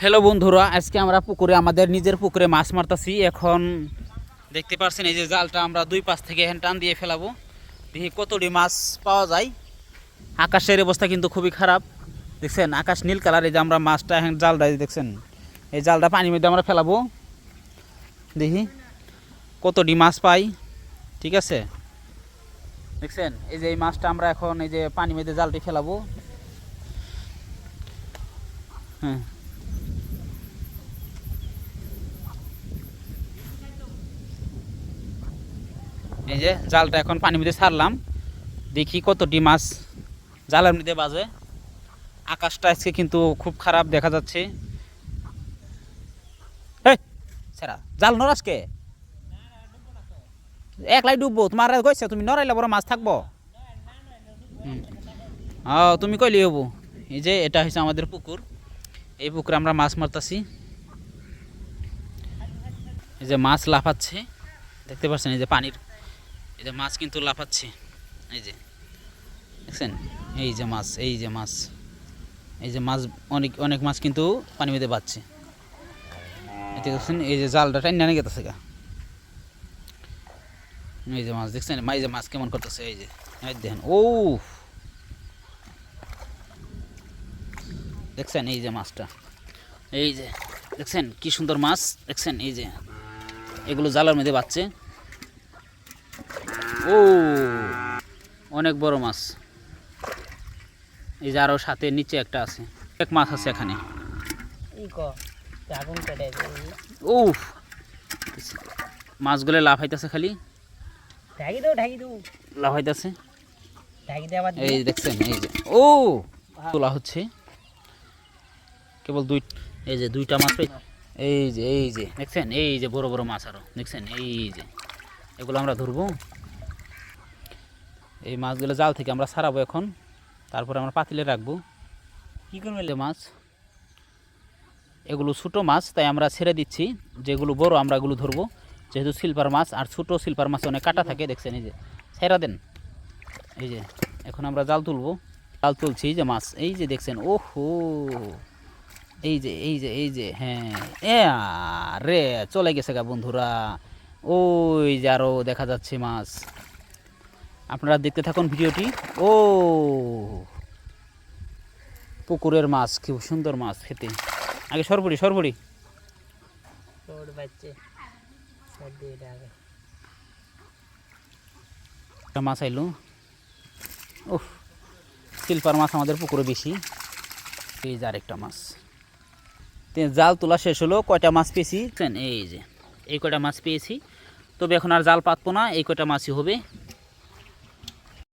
Hello বন্ধুরা, আজকে আমরা পুকুরে আমাদের নিজের পুকুরে মাছ মারতাছি। এখন দেখতে পাচ্ছেন এই যে জালটা আমরা দুই পাশ থেকে এখন টান দিয়ে ফেলাবো, দেখি কতটি মাছ পাওয়া যায়। আকাশের অবস্থা কিন্তু খুবই খারাপ, দেখছেন আকাশ নীল কালার। এই যে আমরা মাছটা এখন জালটা দেখছেন, এই জালটা পানির মধ্যে আমরা ফেলাবো, দেখি কতটি মাছ পাই। ঠিক আছে, দেখছেন এই যে এই মাছটা আমরা এখন এই যে পানির মধ্যে জালটি ফেলাবো। হ্যাঁ, এই যে জালটা এখন পানির মধ্যে ছাড়লাম, দেখি কতটি মাছ জালের মধ্যে বাজে। আকাশটা আজকে কিন্তু খুব খারাপ দেখা যাচ্ছে। সেরা জাল নরাজকে একলাই ডুববো, তোমার কইছে তুমি নড়াইলে বড় মাছ থাকবো। তুমি কইলি হবো। এই যে এটা হচ্ছে আমাদের পুকুর, এই পুকুরে আমরা মাছ মারতাছি। এই যে মাছ লাফাচ্ছে, দেখতে পাচ্ছেন এই যে পানির, এই যে মাছ কিন্তু লাফাচ্ছে, এই যে দেখছেন এই যে মাছ, এই যে মাছ, এই যে মাছ অনেক অনেক মাছ কিন্তু পানির মধ্যে বাজছে। এতে দেখছেন এই যে জালটা টাইনা নিয়ে গেছে গা, এই যে মাছ দেখছেন, এই যে মাছ কেমন করতেছে, এই যে দেখেন ও দেখছেন এই যে মাছটা, এই যে দেখছেন কি সুন্দর মাছ, দেখছেন এই যে এগুলো জালের মধ্যে বাজছে। ও অনেক বড় মাছ, এই যে আরো সাথে নিচে একটা আছে, এক মাছ আছে এখানে। ও মাছগুলো লাফাইতেছে, খালি লাফাইতেছে। এই দেখছেন এই যে ও তোলা হচ্ছে কেবল দুই, এই যে দুইটা মাছ পাই। এই যে দেখছেন এই যে বড় বড় মাছ আরো দেখছেন, এই যে এগুলো আমরা ধরবো। এই মাছগুলো জাল থেকে আমরা ছাড়াবো এখন, তারপরে আমরা পাতিলে রাখবো। কি করবো মাছ, এগুলো ছোটো মাছ তাই আমরা ছেড়ে দিচ্ছি, যেগুলো বড় আমরা এগুলো ধরবো, যেহেতু সিলভার মাছ আর ছোটো সিলভার মাছ অনেক কাটা থাকে। দেখছেন এই যে ছেড়া দেন, এই যে এখন আমরা জাল তুলবো, জাল তুলছি যে মাছ এই যে দেখছেন ওহো, এই যে এই যে এই যে হ্যাঁ রে চলে গেছে গা বন্ধুরা, ওই যে আরও দেখা যাচ্ছে মাছ। আপনারা দেখতে থাকুন ভিডিওটি। ও পুকুরের মাছ, খুব সুন্দর মাছ খেতে। আগে সরপুরি সরপুরি মাছ আইলো। ওহ সিলভার মাছ আমাদের পুকুরে বেশি। এই যে আরেকটা মাছ, জাল তোলা শেষ হলো। কয়টা মাছ পেয়েছি এই যে এই কয়টা মাছ পেয়েছি, তবে এখন আর জাল পাতবো না, এই কয়টা মাছই হবে।